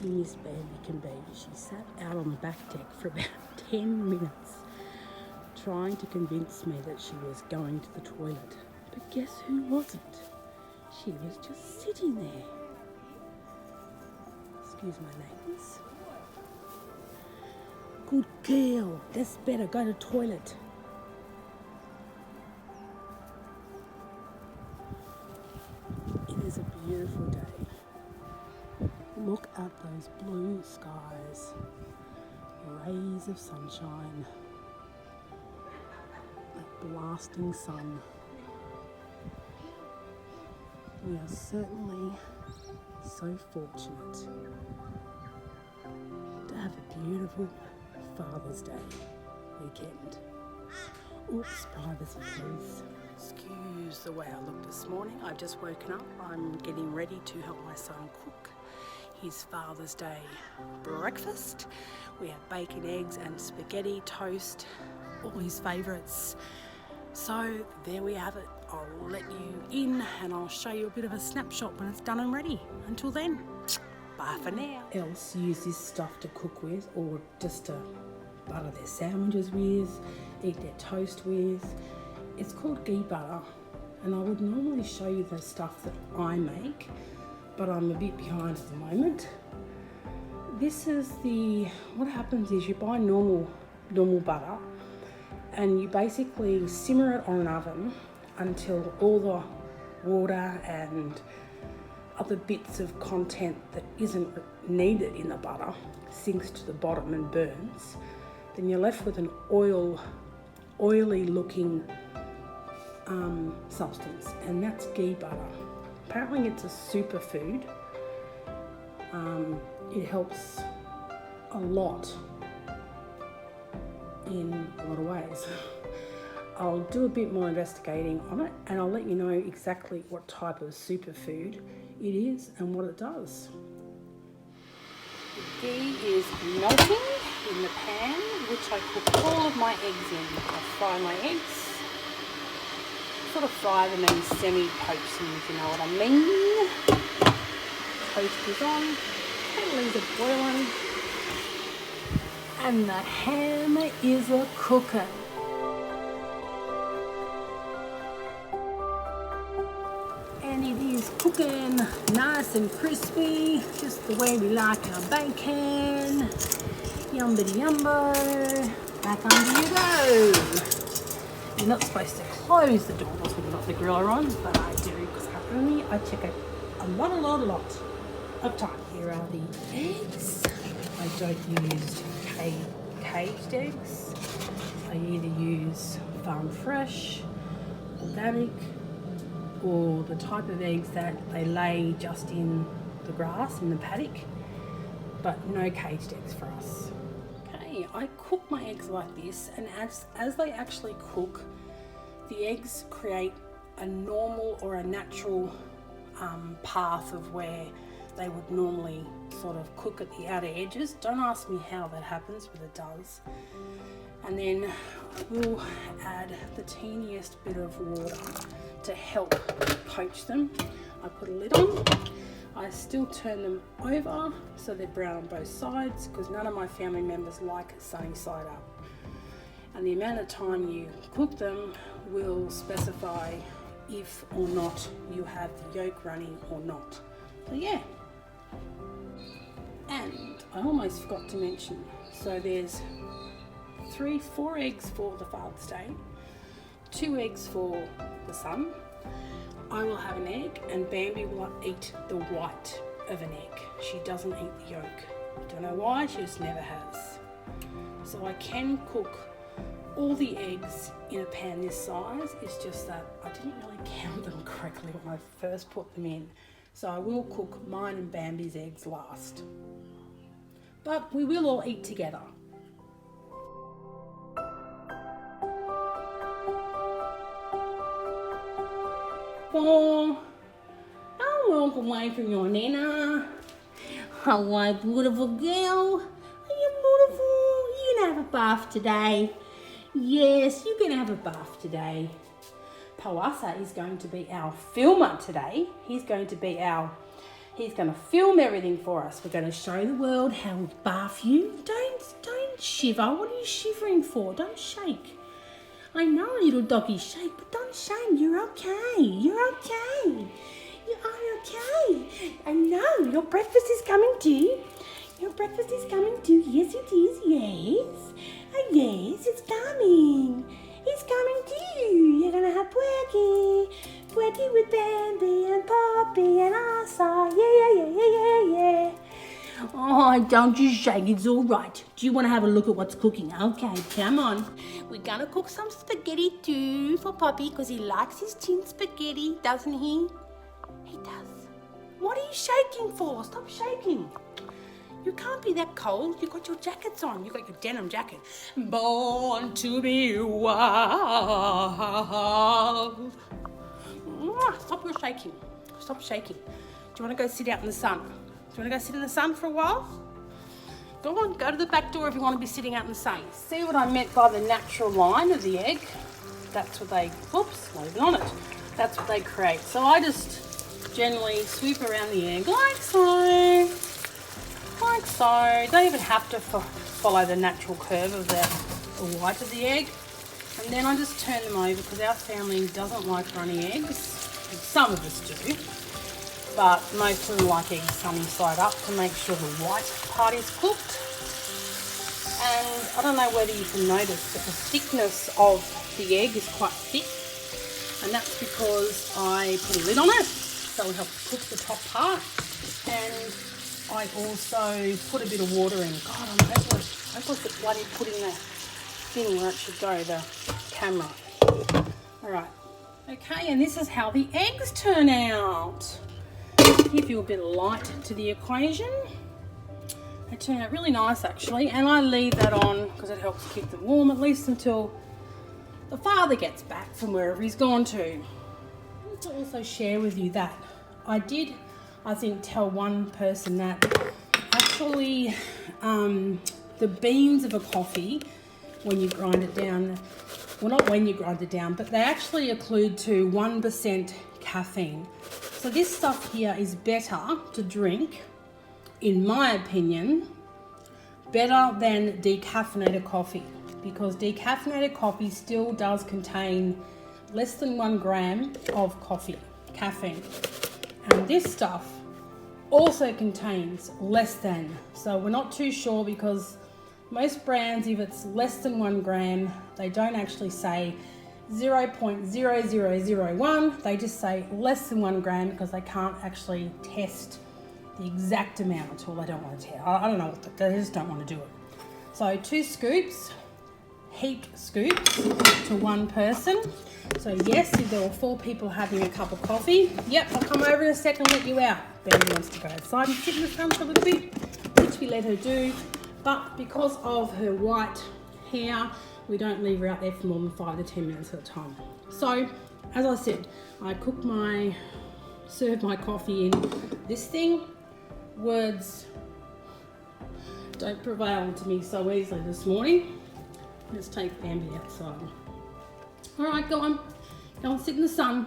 Miss Baby can be. She sat out on the back deck for about 10 minutes trying to convince me that she was going to the toilet. But guess who wasn't? She was just sitting there. Excuse my neighbours. Good girl, that's better, go to the toilet. It is a beautiful day. Look at those blue skies, rays of sunshine, that blasting sun. We are certainly so fortunate to have a beautiful Father's Day weekend. Oops, privacy please. Excuse the way I look this morning. I've just woken up. I'm getting ready to help my son cook his Father's Day breakfast. We have bacon, eggs and spaghetti, toast, all his favourites. So there we have it. I'll let you in and I'll show you a bit of a snapshot when it's done and ready. Until then, bye for now. Else use this stuff to cook with, or just to butter their sandwiches with, eat their toast with. It's called ghee butter, and I would normally show you the stuff that I make, but I'm a bit behind at the moment. This is what happens is you buy normal butter and you basically simmer it on an oven until all the water and other bits of content that isn't needed in the butter sinks to the bottom and burns. Then you're left with an oily looking substance, and that's ghee butter. Apparently it's a superfood. It helps a lot in a lot of ways. I'll do a bit more investigating on it and I'll let you know exactly what type of superfood it is and what it does. The ghee is melting in the pan, which I cook all of my eggs in. I fry my eggs, sort of fry them in semi-poach them, if you know what I mean. Toast is on, kettles are boiling, and the ham is a cooker. And it is cooking nice and crispy, just the way we like our bacon. Yumbity yumbo, back under you go. You're not supposed to close the doors when you've got the griller on, but I do because I check it a lot of time. Here are the eggs. I don't use caged eggs. I either use farm fresh, organic, or the type of eggs that they lay just in the grass in the paddock, but no caged eggs for us. Okay, I cook my eggs like this, and as they actually cook, the eggs create a normal or a natural path of where they would normally sort of cook at the outer edges. Don't ask me how that happens, but it does. And then we'll add the teeniest bit of water to help poach them. I put a lid on. I still turn them over so they're brown on both sides, because none of my family members like it sunny side up. And the amount of time you cook them will specify if or not you have the yolk running or not. So yeah. And I almost forgot to mention, so there's 4 eggs for the Father's Day, 2 eggs for the son. I will have an egg and Bambi will eat the white of an egg. She doesn't eat the yolk. Don't know why, she just never has. So I can cook all the eggs in a pan this size. It's just that I didn't really count them correctly when I first put them in. So I will cook mine and Bambi's eggs last. But we will all eat together. Oh, I walk away from your nana. Oh, my beautiful girl. Are you beautiful? You can have a bath today. Yes, you can have a bath today. Pawasa is going to be our filmer today. He's going to be our He's going to film everything for us. We're going to show the world how we bath you. Don't shiver. What are you shivering for? Don't shake. I know, little doggy, shake, but don't shake. You're okay. You're okay. You are okay. I know. Your breakfast is coming too. Your breakfast is coming too. Yes, it is. Yes. Oh, yes, it's coming. It's coming too. You're going to have Pwekkie. Pwekkie with Bambi and Poppy and Asa. Yeah. Oh, don't you shake. It's all right. Do you want to have a look at what's cooking? Okay, come on. We're going to cook some spaghetti too for Poppy because he likes his tin spaghetti, doesn't he? He does. What are you shaking for? Stop shaking. You can't be that cold. You've got your jackets on. You've got your denim jacket. Born to be wild. Stop your shaking. Stop shaking. Do you want to go sit out in the sun? Do you want to go sit in the sun for a while? Go on, go to the back door if you want to be sitting out in the sun. See what I meant by the natural line of the egg? That's what they, oops, not even on it. That's what they create. So I just generally sweep around the egg like so. Like so. Don't even have to follow the natural curve of the white of the egg. And then I just turn them over because our family doesn't like runny eggs. Some of us do. But most of them like eggs sunny side up to make sure the white part is cooked. And I don't know whether you can notice that the thickness of the egg is quite thick. And that's because I put a lid on it, so it helps cook the top part. And I also put a bit of water in. God, I'm hopeless. Hopeless at bloody putting that thing where it should go, the camera. All right. Okay, and this is how the eggs turn out. Give you a bit of light to the equation. They turn out really nice actually, and I leave that on because it helps keep them warm at least until the father gets back from wherever he's gone to. I want to also share with you that I did, I think, tell one person that actually the beans of a coffee, when you grind it down, well, not when you grind it down, but they actually occlude to 1% caffeine. So this stuff here is better to drink, in my opinion, better than decaffeinated coffee, because decaffeinated coffee still does contain less than 1 gram of caffeine. And this stuff also contains less than. So we're not too sure because most brands, if it's less than 1 gram, they don't actually say 0.0001, they just say less than 1 gram because they can't actually test the exact amount, or they don't want to test. I don't know, they just don't want to do it. So 2 scoops, heaped scoops to 1 person. So yes, if there were 4 people having a cup of coffee, yep, I'll come over in a second and let you out. Bambi wants to go outside and sit in the sun for a little bit, which we let her do. But because of her white hair, we don't leave her out there for more than 5 to 10 minutes at a time. So, as I said, I serve my coffee in this thing. Words don't prevail to me so easily this morning. Let's take Bambi outside. All right, go on. Go and sit in the sun.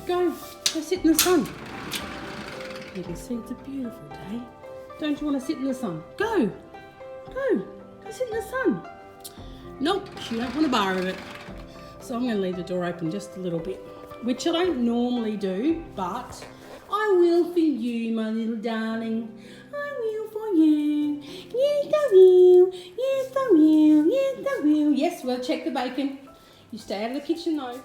Go sit in the sun. You can see it's a beautiful day. Don't you want to sit in the sun? Go sit in the sun. Nope, she don't want a bar of it. So I'm going to leave the door open just a little bit, which I don't normally do, but I will for you, my little darling. I will for you. Yes, I will. Yes, I will. Yes, I will. Yes, we'll check the bacon. You stay out of the kitchen though.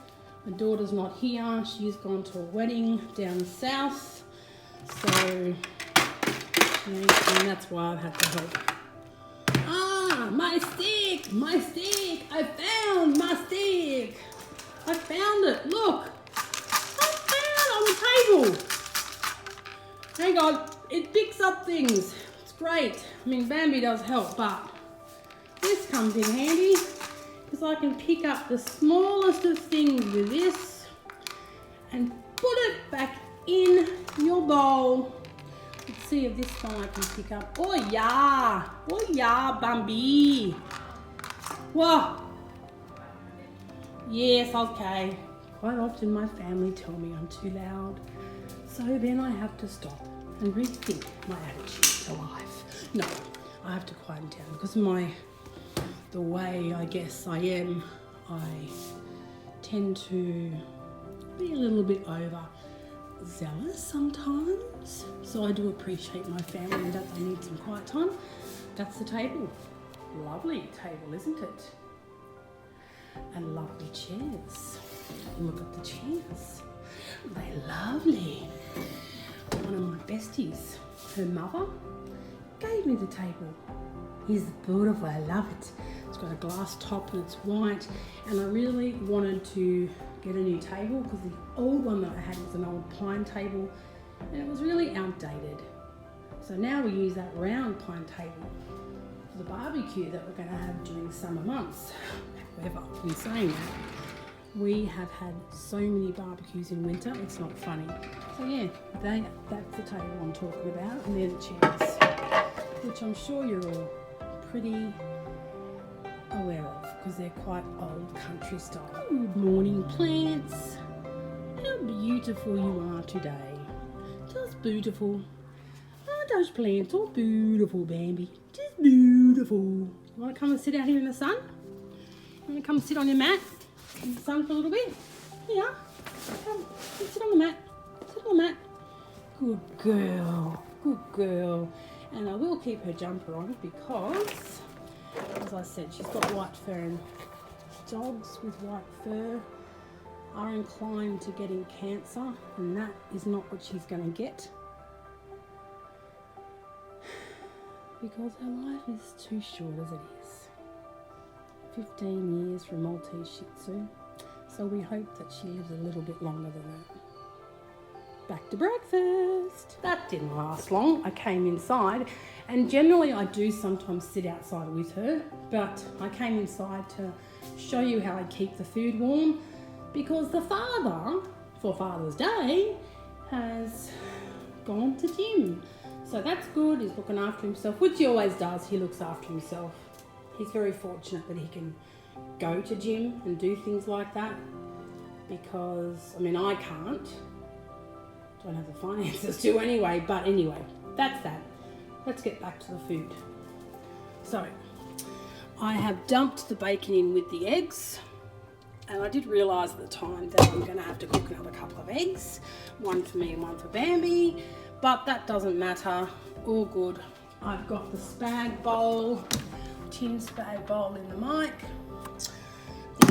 My daughter's not here. She's gone to a wedding down south. So, and that's why I've had to help. My stick! I found my stick! I found it! Look! I found it on the table! Hang on, it picks up things. It's great. I mean, Bambi does help, but this comes in handy because I can pick up the smallest of things with this and put it back in your bowl. Let's see if this one I can pick up. Oh yeah, Bambi. Whoa. Yes, okay. Quite often my family tell me I'm too loud. So then I have to stop and rethink my attitude to life. No, I have to quiet down because the way I guess I am, I tend to be a little bit overzealous sometimes. So I do appreciate my family and that they need some quiet time. That's the table. Lovely table, isn't it? And lovely chairs. Look at the chairs. They're lovely. One of my besties, her mother, gave me the table. It's beautiful, I love it. It's got a glass top and it's white, and I really wanted to get a new table because the old one that I had was an old pine table and it was really outdated. So now we use that round pine table for the barbecue that we're going to have during the summer months. However, in saying that, we have had so many barbecues in winter, it's not funny. So yeah, that's the table I'm talking about, and they're the chairs, which I'm sure you're all pretty aware of because they're quite old country style. Good morning, plants. How beautiful you are today. Just beautiful. Aren't those plants all beautiful, Bambi? Just beautiful. You want to come and sit out here in the sun? You want to come sit on your mat in the sun for a little bit? Yeah. Come sit on the mat. Sit on the mat. Good girl. Good girl. And I will keep her jumper on because, as I said, she's got white fur, and dogs with white fur are inclined to getting cancer, and that is not what she's going to get because her life is too short as it is. 15 years for a Maltese Shih Tzu, so we hope that she lives a little bit longer than that. Back to breakfast. That didn't last long. I came inside, and generally I do sometimes sit outside with her, but I came inside to show you how I keep the food warm because the father, for Father's Day, has gone to gym. So that's good. He's looking after himself, which he always does. He looks after himself. He's very fortunate that he can go to gym and do things like that because, I mean, I can't. Don't have the finances to anyway, but anyway, that's that. Let's get back to the food. So, I have dumped the bacon in with the eggs, and I did realise at the time that I'm going to have to cook another couple of eggs, one for me and one for Bambi, but that doesn't matter, all good. I've got the spag bowl, tin spag bowl in the mic.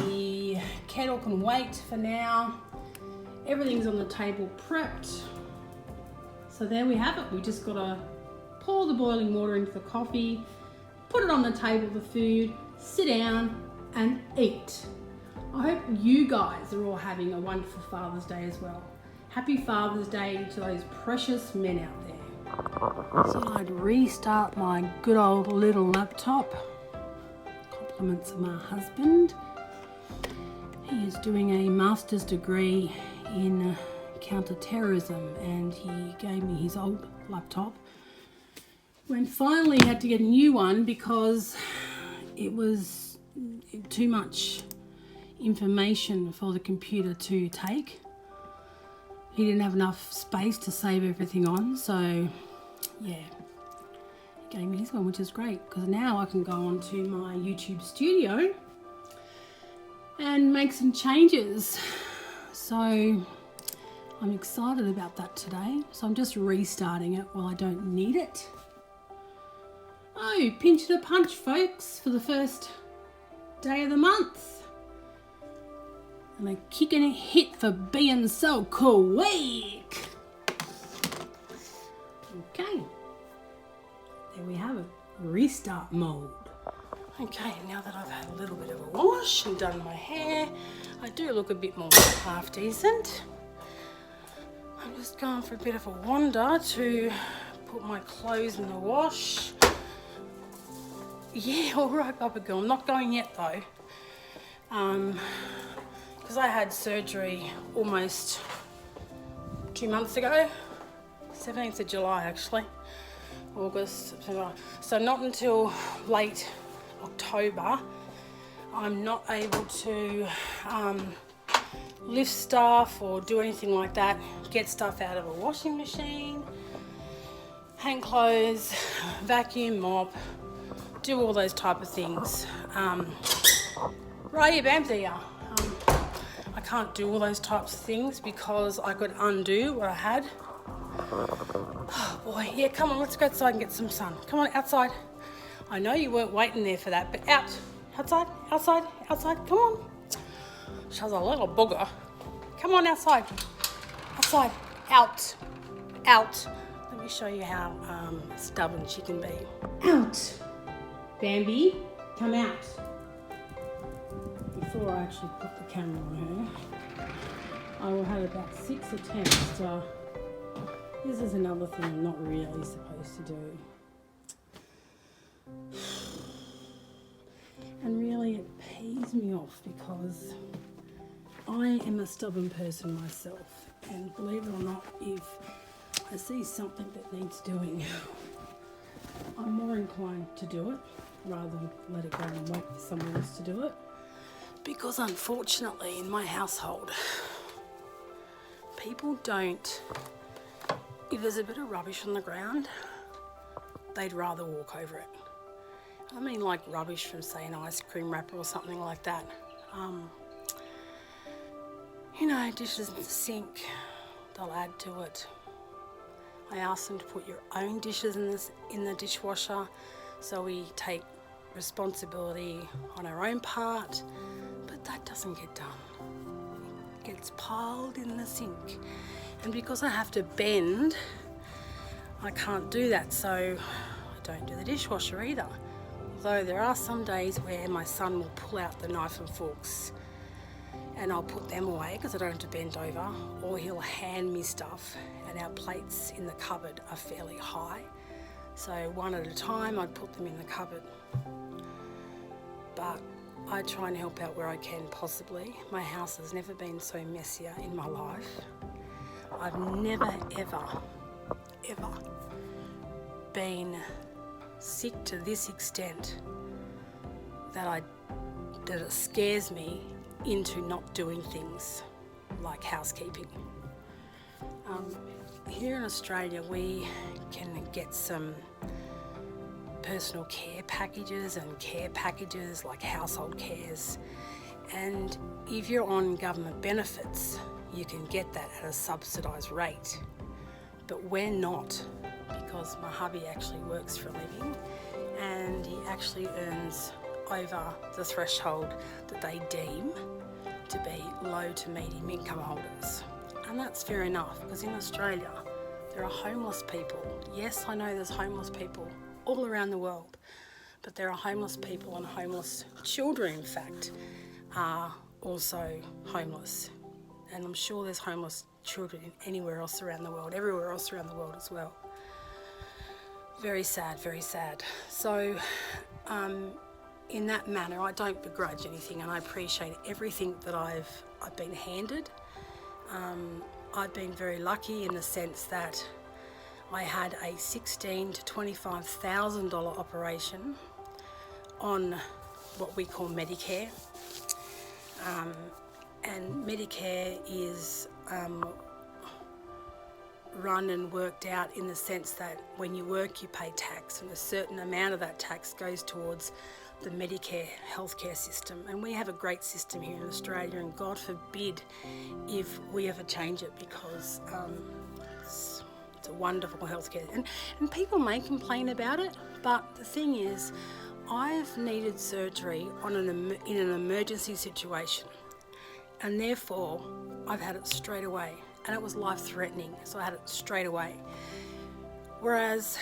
The kettle can wait for now. Everything's on the table prepped. So there we have it. We just got to pour the boiling water into the coffee, put it on the table, the food, sit down and eat. I hope you guys are all having a wonderful Father's Day as well. Happy Father's Day to those precious men out there. So I'd restart my good old little laptop. Compliments of my husband. He is doing a master's degree in counter-terrorism, and he gave me his old laptop when finally he had to get a new one because it was too much information for the computer to take. He didn't have enough space to save everything on, so yeah, he gave me this one, which is great because now I can go onto my YouTube studio and make some changes. So I'm excited about that today. So I'm just restarting it while I don't need it. Oh, pinch to punch, folks, for the first day of the month. And a kick and a hit for being so quick. Okay, there we have it, restart mode. Okay, now that I've had a little bit of a wash and done my hair, I do look a bit more half decent. I'm just going for a bit of a wander to put my clothes in the wash. Yeah, all right, Papa Girl. I'm not going yet though, because I had surgery almost 2 months ago, 17th of July actually, August, September. So not until late October I'm not able to lift stuff or do anything like that, get stuff out of a washing machine, hang clothes, vacuum, mop, do all those type of things. Right here, Bams, there you are. I can't do all those types of things because I could undo what I had. Oh boy, yeah, come on, let's go outside and get some sun. Come on, outside. I know you weren't waiting there for that, but outside, come on. She's a little booger. Come on, outside, out. Let me show you how stubborn she can be. Out. Bambi, come out. Before I actually put the camera on her, I will have about 6 attempts. This is another thing I'm not really supposed to do. And really it pees me off because I am a stubborn person myself, and believe it or not, if I see something that needs doing, I'm more inclined to do it rather than let it go and wait for someone else to do it. Because unfortunately in my household, people don't, if there's a bit of rubbish on the ground, they'd rather walk over it. I mean like rubbish from, say, an ice cream wrapper or something like that. You know, dishes in the sink, they'll add to it. I ask them to put your own dishes in the dishwasher, so we take responsibility on our own part, but that doesn't get done. It gets piled in the sink. And because I have to bend, I can't do that, so I don't do the dishwasher either. Although there are some days where my son will pull out the knife and forks and I'll put them away because I don't have to bend over, or he'll hand me stuff, and our plates in the cupboard are fairly high. So one at a time I'd put them in the cupboard. But I try and help out where I can possibly. My house has never been so messier in my life. I've never, ever been sick to this extent that it scares me into not doing things like housekeeping. Here in Australia we can get some personal care packages and care packages like household cares, and if you're on government benefits you can get that at a subsidised rate, but we're not, because my hubby actually works for a living and he actually earns over the threshold that they deem to be low to medium income holders. And that's fair enough, because in Australia there are homeless people. Yes, I know there's homeless people all around the world, but there are homeless people, and homeless children in fact are also homeless. And I'm sure there's homeless children anywhere else around the world, everywhere else around the world as well. Very sad, very sad. So in that manner, I don't begrudge anything, and I appreciate everything that I've been handed. I've been very lucky in the sense that I had a $16,000 to $25,000 operation on what we call Medicare. And Medicare is run and worked out in the sense that when you work you pay tax, and a certain amount of that tax goes towards the Medicare healthcare system. And we have a great system here in Australia, and God forbid if we ever change it, because it's a wonderful healthcare. And people may complain about it, but the thing is, I've needed surgery in an emergency situation, and therefore I've had it straight away, and it was life-threatening, so I had it straight away. Whereas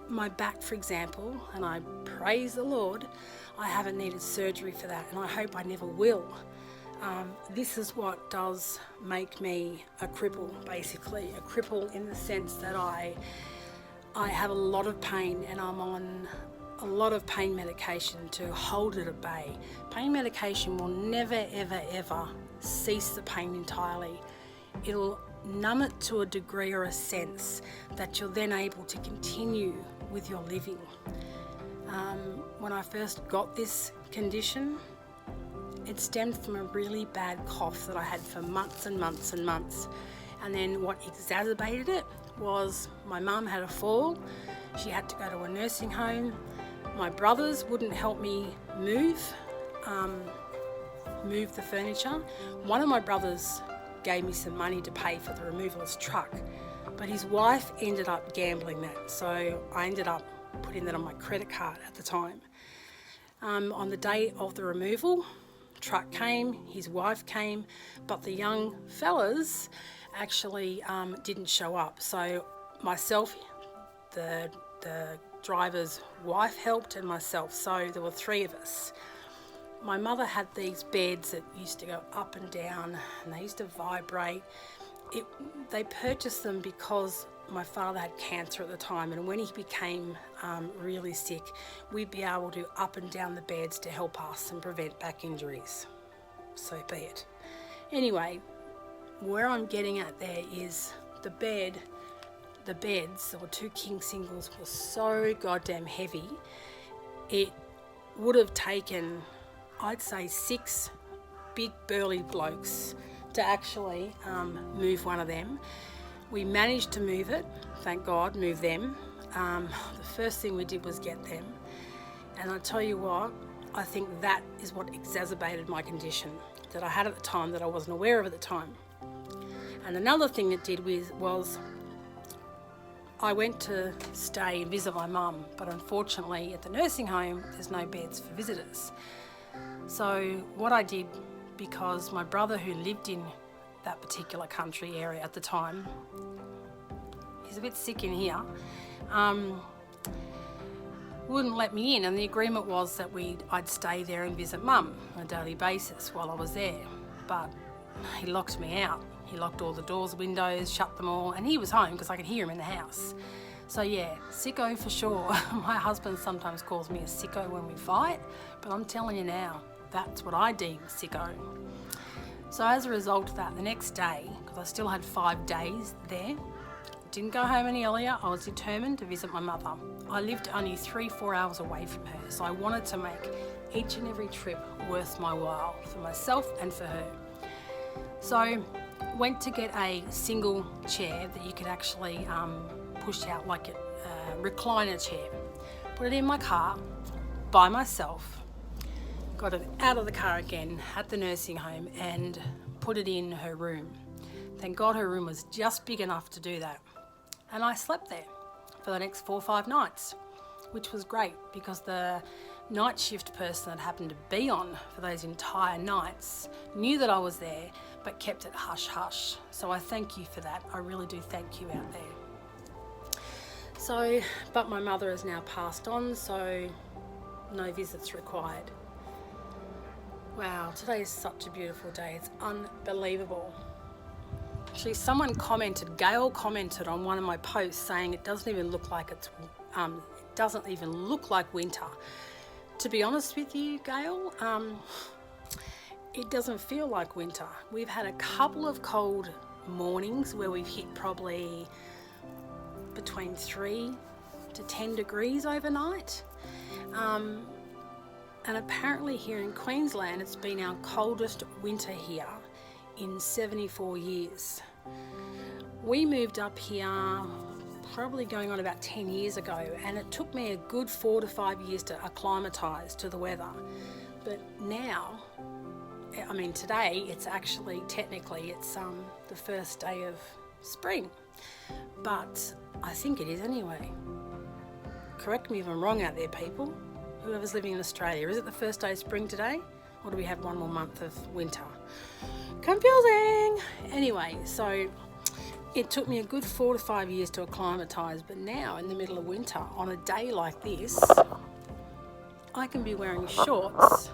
my back, for example, and I praise the Lord, I haven't needed surgery for that, and I hope I never will. This is what does make me a cripple, basically. A cripple in the sense that I have a lot of pain, and I'm on a lot of pain medication to hold it at bay. Pain medication will never, ever, ever cease the pain entirely. It'll numb it to a degree or a sense that you're then able to continue with your living. When I first got this condition, it stemmed from a really bad cough that I had for months and months and months. And then what exacerbated it was my mum had a fall. She had to go to a nursing home. My brothers wouldn't help me move the furniture. One of my brothers gave me some money to pay for the removalist truck, but his wife ended up gambling that, so I ended up putting that on my credit card at the time. On the day of the removal, truck came, his wife came, but the young fellas actually didn't show up. So myself, the driver's wife helped, and myself. So there were three of us. My mother had these beds that used to go up and down, and they used to vibrate. They purchased them because my father had cancer at the time, and when he became really sick, we'd be able to up and down the beds to help us and prevent back injuries. So be it. Anyway, where I'm getting at there is the beds, there were 2 king singles, were so goddamn heavy. It would have taken, I'd say, 6 big burly blokes to actually move one of them. We managed to move it, thank God, move them. The first thing we did was get them. And I tell you what, I think that is what exacerbated my condition that I had at the time that I wasn't aware of at the time. And another thing it did was I went to stay and visit my mum, but unfortunately at the nursing home there's no beds for visitors. So what I did, because my brother who lived in that particular country area at the time, he's a bit sick in here, wouldn't let me in, and the agreement was that I'd stay there and visit mum on a daily basis while I was there. But he locked me out. He locked all the doors, windows, shut them all, and he was home because I could hear him in the house. So yeah, sicko for sure. My husband sometimes calls me a sicko when we fight, but I'm telling you now, that's what I deem sicko. So as a result of that, the next day, because I still had 5 days there, didn't go home any earlier, I was determined to visit my mother. I lived only 3-4 hours away from her, so I wanted to make each and every trip worth my while for myself and for her. So went to get a single chair that you could actually push out, like a recliner chair. Put it in my car by myself, got it out of the car again at the nursing home and put it in her room. Thank God her room was just big enough to do that. And I slept there for the next 4 or 5 nights, which was great because the night shift person that happened to be on for those entire nights knew that I was there, but kept it hush hush. So I thank you for that. I really do thank you out there. So, but my mother has now passed on, so no visits required. Wow, today is such a beautiful day. It's unbelievable. Actually, someone commented, Gail commented on one of my posts saying it doesn't even look like winter. To be honest with you, Gail, it doesn't feel like winter. We've had a couple of cold mornings where we've hit probably between 3 to 10 degrees overnight. And apparently here in Queensland, it's been our coldest winter here in 74 years. We moved up here probably going on about 10 years ago, and it took me a good 4 to 5 years to acclimatise to the weather. But now, I mean today, it's actually, technically, it's the first day of spring. But I think it is anyway. Correct me if I'm wrong out there, people. Whoever's living in Australia, is it the first day of spring today? Or do we have one more month of winter? Confusing! Anyway, so it took me a good 4 to 5 years to acclimatise, but now in the middle of winter, on a day like this, I can be wearing shorts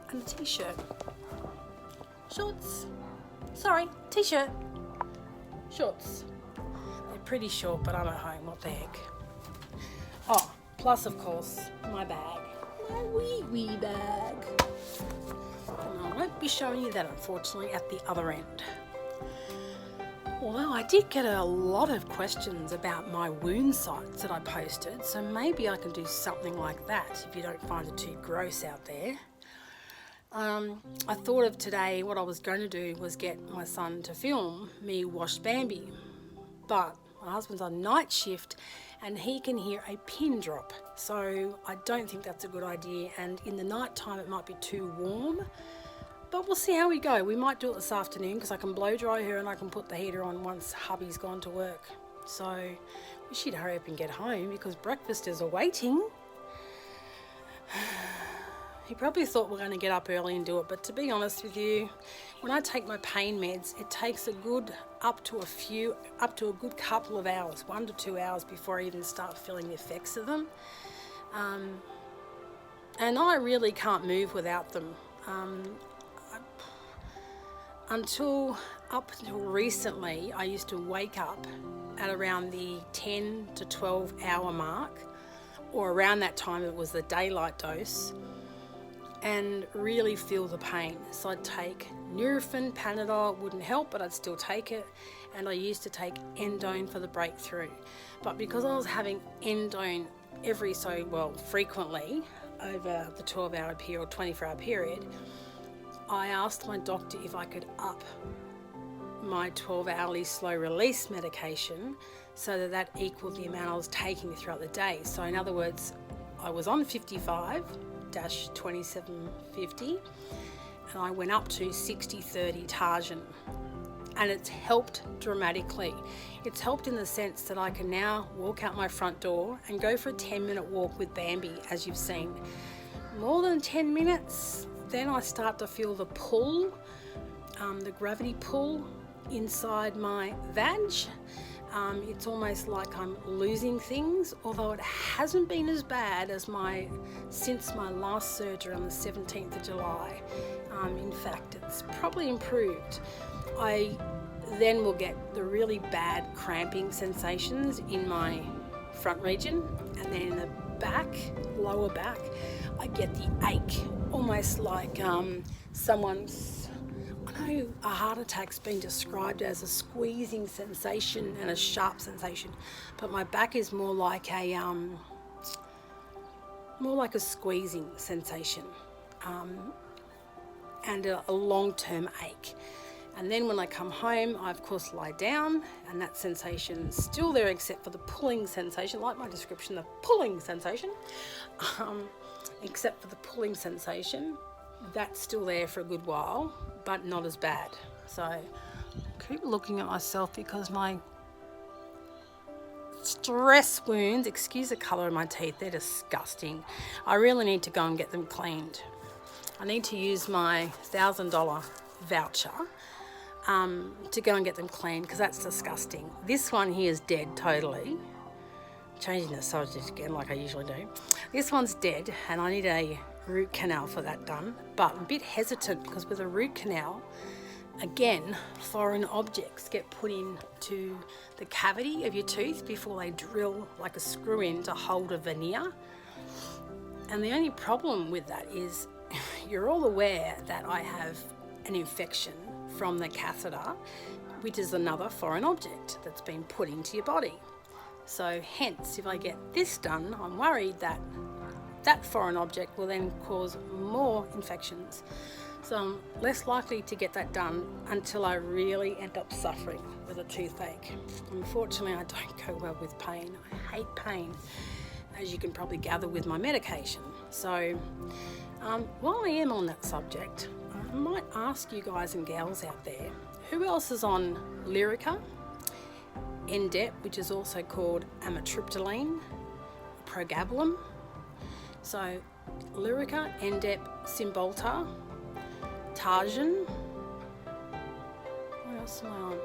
and a t-shirt. Shorts. Sorry, t-shirt. Shorts. They're pretty short, but I'm at home, what the heck. Oh, plus of course, my bag. My wee bag. And I won't be showing you that, unfortunately, at the other end. Although I did get a lot of questions about my wound sites that I posted, so maybe I can do something like that if you don't find it too gross out there. I thought of today, what I was going to do was get my son to film me wash Bambi, but my husband's on night shift and he can hear a pin drop, so I don't think that's a good idea, and in the night time it might be too warm, but we'll see how we go. We might do it this afternoon because I can blow dry her and I can put the heater on once hubby's gone to work. So we should hurry up and get home because breakfast is awaiting. He probably thought we're going to get up early and do it, but to be honest with you, when I take my pain meds, it takes a good up to a good couple of hours, 1 to 2 hours before I even start feeling the effects of them. And I really can't move without them. Up until recently, I used to wake up at around the 10 to 12 hour mark, or around that time it was the daylight dose, and really feel the pain. So I'd take Nurofen, Panadol, wouldn't help, but I'd still take it, and I used to take Endone for the breakthrough. But because I was having Endone frequently over the 12-hour period or 24-hour period, I asked my doctor if I could up my 12-hourly slow release medication so that equaled the amount I was taking throughout the day. So in other words, I was on 55-2750 and I went up to 60-30 Tarjan, and it's helped dramatically. It's helped in the sense that I can now walk out my front door and go for a 10-minute walk with Bambi, as you've seen. More than 10 minutes, then I start to feel the pull, the gravity pull inside my vag. It's almost like I'm losing things, although it hasn't been as bad as since my last surgery on the 17th of July. In fact, it's probably improved. I then will get the really bad cramping sensations in my front region, and then in the back, lower back, I get the ache, almost like someone's, I know a heart attack's been described as a squeezing sensation and a sharp sensation, but my back is more like a squeezing sensation, and a long-term ache. And then when I come home, I of course lie down, and that sensation is still there except for the pulling sensation, like my description, the pulling sensation. Except for the pulling sensation, that's still there for a good while, but not as bad. So I keep looking at myself because my stress wounds, excuse the colour of my teeth, they're disgusting. I really need to go and get them cleaned. I need to use my $1,000 voucher to go and get them cleaned because that's disgusting. This one here is dead totally. Changing the subject again like I usually do. This one's dead and I need a root canal for that done, but I'm a bit hesitant because with a root canal, again, foreign objects get put into the cavity of your tooth before they drill like a screw in to hold a veneer. And the only problem with that is you're all aware that I have an infection from the catheter, which is another foreign object that's been put into your body. So hence, if I get this done, I'm worried that that foreign object will then cause more infections. So I'm less likely to get that done until I really end up suffering with a toothache. Unfortunately, I don't go well with pain. I hate pain, as you can probably gather with my medication. So while I am on that subject, I might ask you guys and gals out there, who else is on Lyrica, Endep, which is also called amitriptyline, Progabalin? So Lyrica, Endep, Cymbalta, Tarjan. What else am I on?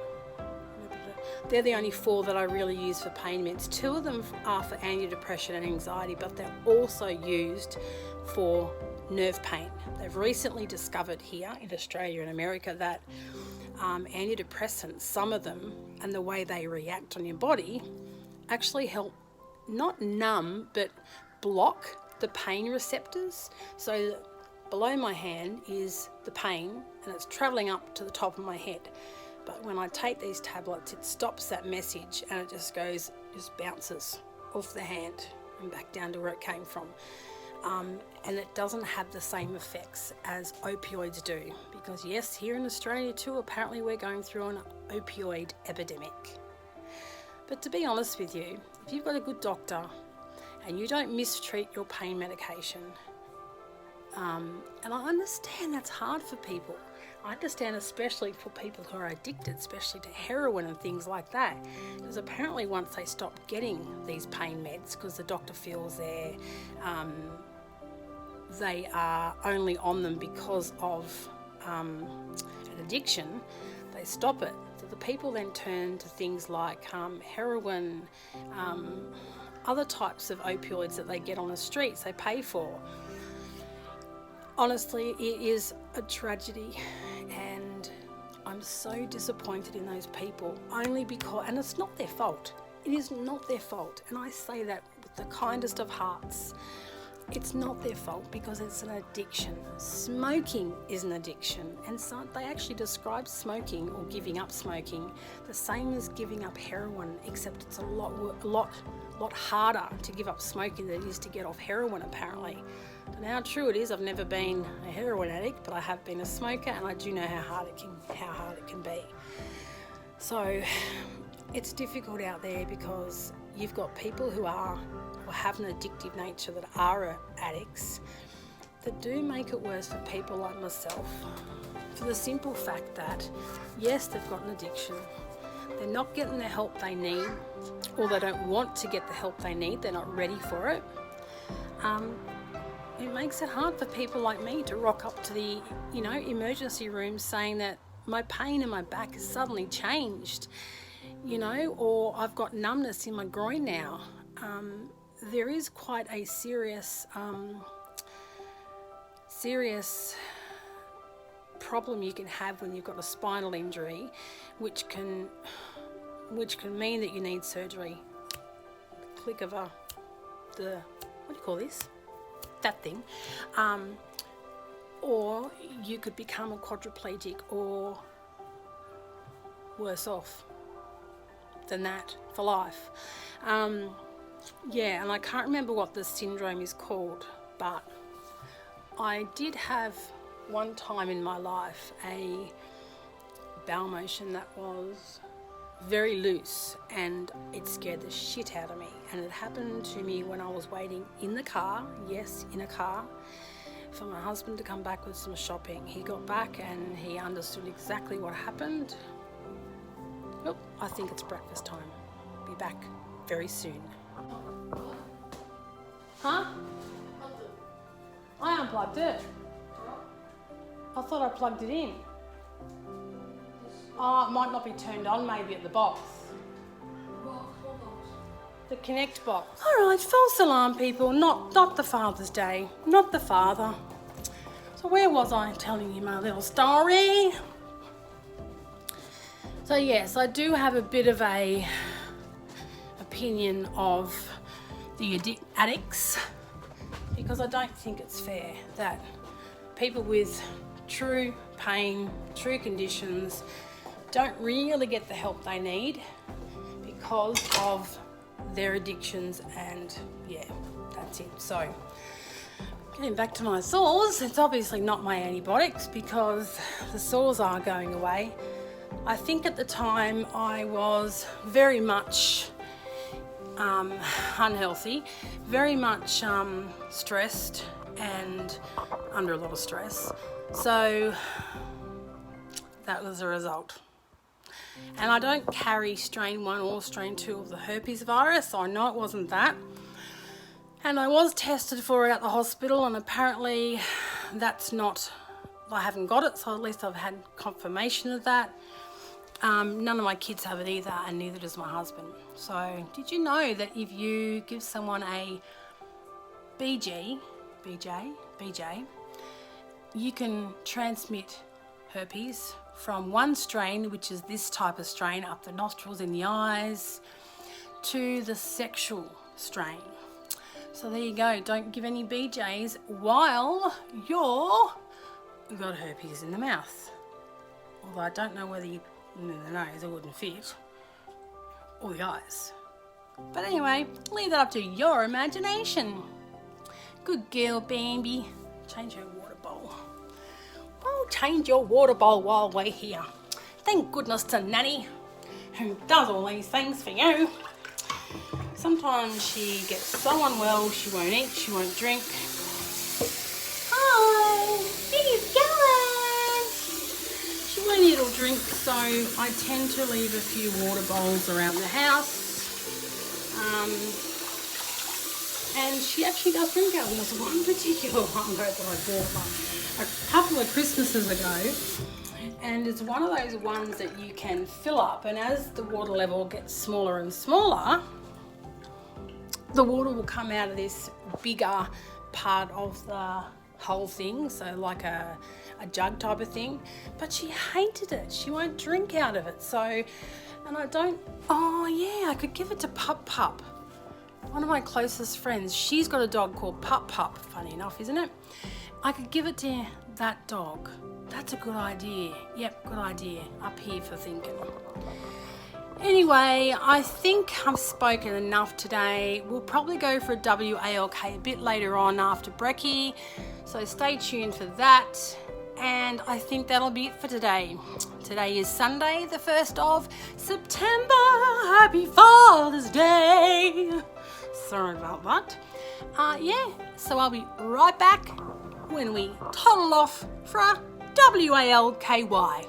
They're the only 4 that I really use for pain meds. 2 of them are for antidepressant and anxiety, but they're also used for nerve pain. They've recently discovered here in Australia and America that antidepressants, some of them, and the way they react on your body actually help not numb but block the pain receptors. So below my hand is the pain and it's traveling up to the top of my head, but when I take these tablets it stops that message and it just bounces off the hand and back down to where it came from. and it doesn't have the same effects as opioids do, because yes, here in Australia too, apparently we're going through an opioid epidemic. But to be honest with you, if you've got a good doctor and you don't mistreat your pain medication, and I understand that's hard for people. I understand especially for people who are addicted, especially to heroin and things like that, because apparently once they stop getting these pain meds because the doctor feels they are only on them because of an addiction, they stop it. So the people then turn to things like heroin, other types of opioids that they get on the streets, they pay for. Honestly, it is a tragedy, and I'm so disappointed in those people, only because, and it's not their fault. It is not their fault, and I say that with the kindest of hearts. It's not their fault because it's an addiction. Smoking is an addiction, and so they actually describe smoking or giving up smoking the same as giving up heroin, except it's a lot harder to give up smoking than it is to get off heroin, apparently. Don't know how true it is. I've never been a heroin addict, but I have been a smoker, and I do know how hard it can be. So it's difficult out there because you've got people who have an addictive nature that are addicts that do make it worse for people like myself, for the simple fact that yes, they've got an addiction, they're not getting the help they need, or they don't want to get the help they need, they're not ready for it. It makes it hard for people like me to rock up to the emergency room saying that my pain in my back has suddenly changed, or I've got numbness in my groin now. There is quite a serious problem you can have when you've got a spinal injury, which can mean that you need surgery. The click of what do you call this? That thing. Or you could become a quadriplegic, or worse off than that for life. And I can't remember what the syndrome is called, but I did have one time in my life a bowel motion that was very loose, and it scared the shit out of me. And it happened to me when I was waiting in the car, yes, in a car, for my husband to come back with some shopping. He got back and he understood exactly what happened. Oh, I think it's breakfast time. Be back very soon. Huh? I unplugged it. I thought I plugged it in. Oh, it might not be turned on maybe at the box. The Connect box. All right, false alarm, people. Not the Father's Day. Not the father. So where was I telling you my little story? So yes, I do have a bit of a opinion of the addicts, because I don't think it's fair that people with true pain, true conditions, don't really get the help they need because of their addictions, and yeah, that's it. So getting back to my sores, it's obviously not my antibiotics because the sores are going away. I think at the time I was very much unhealthy, very much stressed and under a lot of stress. So that was the result. And I don't carry strain 1 or strain 2 of the herpes virus, so I know it wasn't that. And I was tested for it at the hospital, and apparently I haven't got it, so at least I've had confirmation of that. None of my kids have it either, and neither does my husband. So did you know that if you give someone a BJ, you can transmit herpes from one strain, which is this type of strain, up the nostrils, in the eyes, to the sexual strain. So there you go. Don't give any BJs while you've got herpes in the mouth. Although I don't know whether the nose, it wouldn't fit, or the eyes. But anyway, leave that up to your imagination. Good girl, Bambi. Change your water bowl. Well, change your water bowl while we're here. Thank goodness to Nanny, who does all these things for you. Sometimes she gets so unwell, she won't eat, she won't drink. Hi, he's going. She won't eat or drink, so I tend to leave a few water bowls around the house. And she actually does drink out of this one particular one that I bought a couple of Christmases ago. And it's one of those ones that you can fill up, and as the water level gets smaller and smaller, the water will come out of this bigger part of the whole thing, so like a jug type of thing. But she hated it. She won't drink out of it. So, and I don't, oh yeah, I could give it to Pup Pup. One of my closest friends, she's got a dog called Pup Pup, funny enough, isn't it? I could give it to that dog. That's a good idea. Yep, good idea. Up here for thinking. Anyway, I think I've spoken enough today. We'll probably go for a WALK a bit later on after brekkie, so stay tuned for that. And I think that'll be it for today. Today is Sunday, the 1st of September. Happy Father's Day. Sorry about that. Yeah, so I'll be right back when we toddle off for a WALKY.